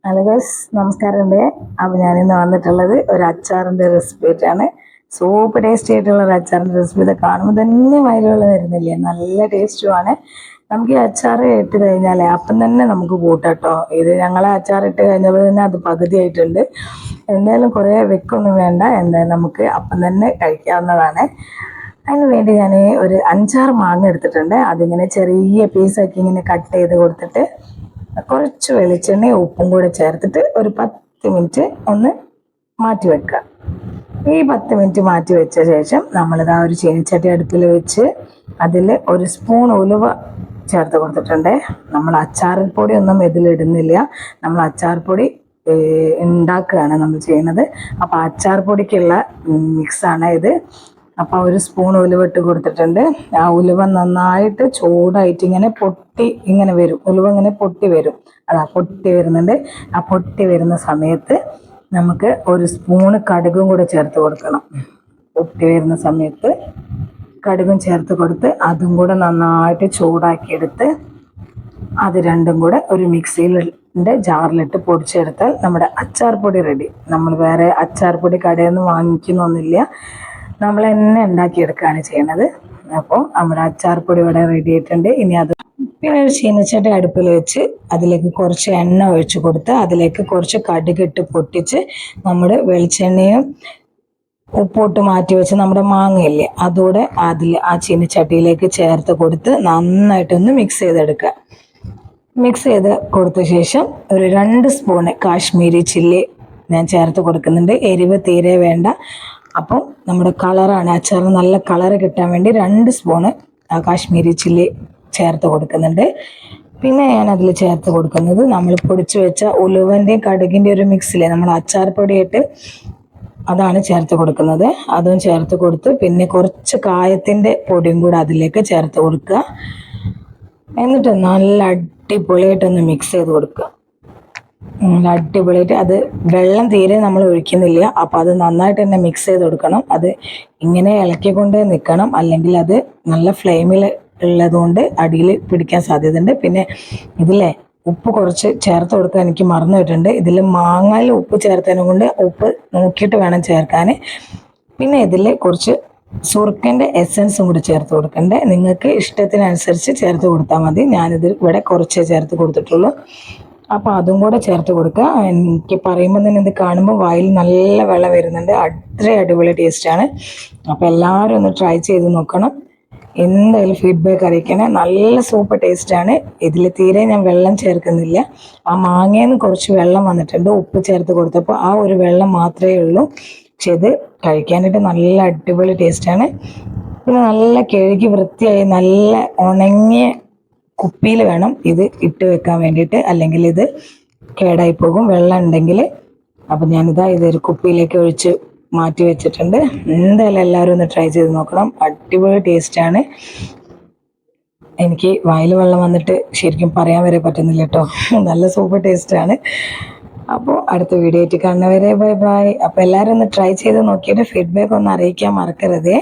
Hello guys, നമസ്കാരമുണ്ട്. അപ്പോൾ ഞാനിന്ന് വന്നിട്ടുള്ളത് ഒരു അച്ചാറിൻ്റെ റെസിപ്പി ആയിട്ടാണ്. സൂപ്പർ ടേസ്റ്റി ആയിട്ടുള്ള ഒരു അച്ചാറിൻ്റെ റെസിപ്പി. ഇത് കാണുമ്പോൾ തന്നെ വയലുകൾ വരുന്നില്ലേ, നല്ല ടേസ്റ്റുമാണ്. നമുക്ക് ഈ അച്ചാർ ഇട്ട് കഴിഞ്ഞാൽ അപ്പം തന്നെ നമുക്ക് കൂട്ടാട്ടോ. ഇത് ഞങ്ങളെ അച്ചാർ ഇട്ട് കഴിഞ്ഞപ്പോൾ തന്നെ അത് പകുതിയായിട്ടുണ്ട്. എന്തായാലും കുറേ വെക്കൊന്നും വേണ്ട, എന്തായാലും നമുക്ക് അപ്പം തന്നെ കഴിക്കാവുന്നതാണ്. അതിന് വേണ്ടി ഞാൻ ഒരു 5-6 മാങ്ങ എടുത്തിട്ടുണ്ട്. അതിങ്ങനെ ചെറിയ പീസാക്കി ഇങ്ങനെ കട്ട് ചെയ്ത് കൊടുത്തിട്ട് കുറച്ച് വെളിച്ചെണ്ണയും ഉപ്പും കൂടെ ചേർത്തിട്ട് ഒരു 10 മിനിറ്റ് ഒന്ന് മാറ്റി വെക്കുക. ഈ 10 മിനിറ്റ് മാറ്റി വെച്ച ശേഷം നമ്മളിതാ ഒരു ചീനിച്ചട്ടി അടുപ്പിൽ വെച്ച് അതിൽ ഒരു സ്പൂൺ ഉലുവ ചേർത്ത് കൊടുത്തിട്ടുണ്ട്. നമ്മൾ അച്ചാർ പൊടി ഒന്നും ഇതിലിടുന്നില്ല, നമ്മൾ അച്ചാർ പൊടി ഉണ്ടാക്കുകയാണ് നമ്മൾ ചെയ്യുന്നത്. അപ്പോൾ അച്ചാർ പൊടിക്കുള്ള മിക്സാണ് ഇത്. അപ്പോൾ ഒരു സ്പൂൺ ഉലുവ ഇട്ട് കൊടുത്തിട്ടുണ്ട്. ആ ഉലുവ നന്നായിട്ട് ചൂടായിട്ട് ഇങ്ങനെ പൊട്ടി ഇങ്ങനെ വരും, ഉലുവ ഇങ്ങനെ പൊട്ടി വരും. അതാ പൊട്ടി വരുന്നുണ്ട്. ആ പൊട്ടി വരുന്ന സമയത്ത് നമുക്ക് ഒരു സ്പൂണ് കടുകും കൂടെ ചേർത്ത് കൊടുക്കണം. പൊട്ടി വരുന്ന സമയത്ത് കടുകും ചേർത്ത് കൊടുത്ത് അതും കൂടെ നന്നായിട്ട് ചൂടാക്കിയെടുത്ത് അത് രണ്ടും കൂടെ ഒരു മിക്സിയിലിൻ്റെ ജാറിലിട്ട് പൊടിച്ചെടുത്താൽ നമ്മുടെ അച്ചാർ പൊടി റെഡി. നമ്മൾ വേറെ അച്ചാർ പൊടി കടയിൽ നിന്ന് വാങ്ങിക്കുന്നൊന്നുമില്ല, നമ്മൾ തന്നെ ഉണ്ടാക്കിയെടുക്കുകയാണ് ചെയ്യുന്നത്. അപ്പോൾ നമ്മുടെ അച്ചാർ പൊടി ഇവിടെ റെഡി ആയിട്ടുണ്ട്. ഇനി അത് പിന്നെ ഒരു ചീനച്ചട്ടി അടുപ്പിൽ വെച്ച് അതിലേക്ക് കുറച്ച് എണ്ണ ഒഴിച്ച് കൊടുത്ത് അതിലേക്ക് കുറച്ച് കടുകിട്ട് പൊട്ടിച്ച് നമ്മൾ വെളിച്ചെണ്ണയും ഉപ്പിട്ട് മാറ്റി വെച്ച് നമ്മുടെ മാങ്ങയില്ലേ അതോടെ ആ ചീനച്ചട്ടിയിലേക്ക് ചേർത്ത് കൊടുത്ത് നന്നായിട്ടൊന്ന് മിക്സ് ചെയ്തെടുക്കുക. മിക്സ് ചെയ്ത് കൊടുത്ത ശേഷം ഒരു 2 സ്പൂണ് കാശ്മീരി ചില്ലി ഞാൻ ചേർത്ത് കൊടുക്കുന്നുണ്ട്. എരിവ് തീരെ വേണ്ട. അപ്പോൾ നമ്മുടെ കളറാണ്, അച്ചാറിന് നല്ല കളറ് കിട്ടാൻ വേണ്ടി 2 സ്പൂണ് കാശ്മീരി ചില്ലി ചേർത്ത് കൊടുക്കുന്നുണ്ട്. പിന്നെ ഞാൻ അതിൽ ചേർത്ത് കൊടുക്കുന്നത് നമ്മൾ പൊടിച്ച് വെച്ച ഉലുവൻ്റെയും കടുകിൻ്റെയും ഒരു മിക്സിലെ നമ്മൾ അച്ചാർ പൊടിയായിട്ട് അതാണ് ചേർത്ത് കൊടുക്കുന്നത്. അതും ചേർത്ത് കൊടുത്ത് പിന്നെ കുറച്ച് കായത്തിൻ്റെ പൊടിയും കൂടെ അതിലേക്ക് ചേർത്ത് കൊടുക്കുക. എന്നിട്ട് നല്ല അടിപൊളിയായിട്ടൊന്ന് മിക്സ് ചെയ്ത് കൊടുക്കുക. നല്ല അടിപൊളിയായിട്ട്, അത് വെള്ളം തീരെ നമ്മൾ ഒഴിക്കുന്നില്ല. അപ്പോൾ അത് നന്നായിട്ട് തന്നെ മിക്സ് ചെയ്ത് കൊടുക്കണം. അത് ഇങ്ങനെ ഇളക്കിക്കൊണ്ട് നിൽക്കണം, അല്ലെങ്കിൽ അത് നല്ല ഫ്ലെയിമിൽ ഉള്ളതുകൊണ്ട് അടിയിൽ പിടിക്കാൻ സാധ്യതയുണ്ട്. പിന്നെ ഇതിലെ ഉപ്പ് കുറച്ച് ചേർത്ത് കൊടുക്കാൻ എനിക്ക് മറന്നു പോയിട്ടുണ്ട്. ഇതിൽ മാങ്ങയിൽ ഉപ്പ് ചേർത്തതിനെ കൊണ്ട് ഉപ്പ് നോക്കിയിട്ട് വേണം ചേർക്കാൻ. പിന്നെ ഇതിൽ കുറച്ച് സുർക്കൻ്റെ എസൻസും കൂടി ചേർത്ത് കൊടുക്കണ്ടേ. നിങ്ങൾക്ക് ഇഷ്ടത്തിനനുസരിച്ച് ചേർത്ത് കൊടുത്താൽ മതി. ഞാനിത് ഇവിടെ കുറച്ചേ ചേർത്ത് കൊടുത്തിട്ടുള്ളൂ. അപ്പോൾ അതും കൂടെ ചേർത്ത് കൊടുക്കുക. എനിക്ക് പറയുമ്പോൾ തന്നെ ഇത് കാണുമ്പോൾ വായിൽ നല്ല വെള്ളം വരുന്നുണ്ട്. അത്ര അടിപൊളി ടേസ്റ്റാണ്. അപ്പോൾ എല്ലാവരും ഒന്ന് ട്രൈ ചെയ്ത് നോക്കണം. എന്തായാലും ഫീഡ്ബാക്ക് അറിയിക്കണേ. നല്ല സൂപ്പർ ടേസ്റ്റാണ്. ഇതിൽ തീരെ ഞാൻ വെള്ളം ചേർക്കുന്നില്ല. ആ മാങ്ങയിൽ നിന്ന് കുറച്ച് വെള്ളം വന്നിട്ടുണ്ട് ഉപ്പ് ചേർത്ത് കൊടുത്തപ്പോൾ, ആ ഒരു വെള്ളം മാത്രമേ ഉള്ളൂ. പക്ഷെ ഇത് കഴിക്കാനായിട്ട് നല്ല അടിപൊളി ടേസ്റ്റാണ്. പിന്നെ നല്ല കഴുകി വൃത്തിയായി നല്ല ഉണങ്ങിയ കുപ്പിയിൽ വേണം ഇത് ഇട്ട് വെക്കാൻ വേണ്ടിയിട്ട്, അല്ലെങ്കിൽ ഇത് കേടായി പോകും വെള്ളം ഉണ്ടെങ്കിൽ. അപ്പം ഞാനിതാ ഇതൊരു കുപ്പിയിലേക്ക് ഒഴിച്ച് മാറ്റി വെച്ചിട്ടുണ്ട്. എന്തായാലും എല്ലാവരും ഒന്ന് ട്രൈ ചെയ്ത് നോക്കണം. അടിപൊളി ടേസ്റ്റാണ്. എനിക്ക് വായിൽ വെള്ളം വന്നിട്ട് ശരിക്കും പറയാൻ വരെ പറ്റുന്നില്ല കേട്ടോ. നല്ല സൂപ്പർ ടേസ്റ്റാണ്. അപ്പോൾ അടുത്ത വീഡിയോ ആയിട്ട് കാണുന്നവരെ ബൈ ബൈ. അപ്പോൾ എല്ലാവരും ഒന്ന് ട്രൈ ചെയ്ത് നോക്കിയിട്ട് ഫീഡ്ബാക്ക് ഒന്ന് അറിയിക്കാൻ മറക്കരുതേ.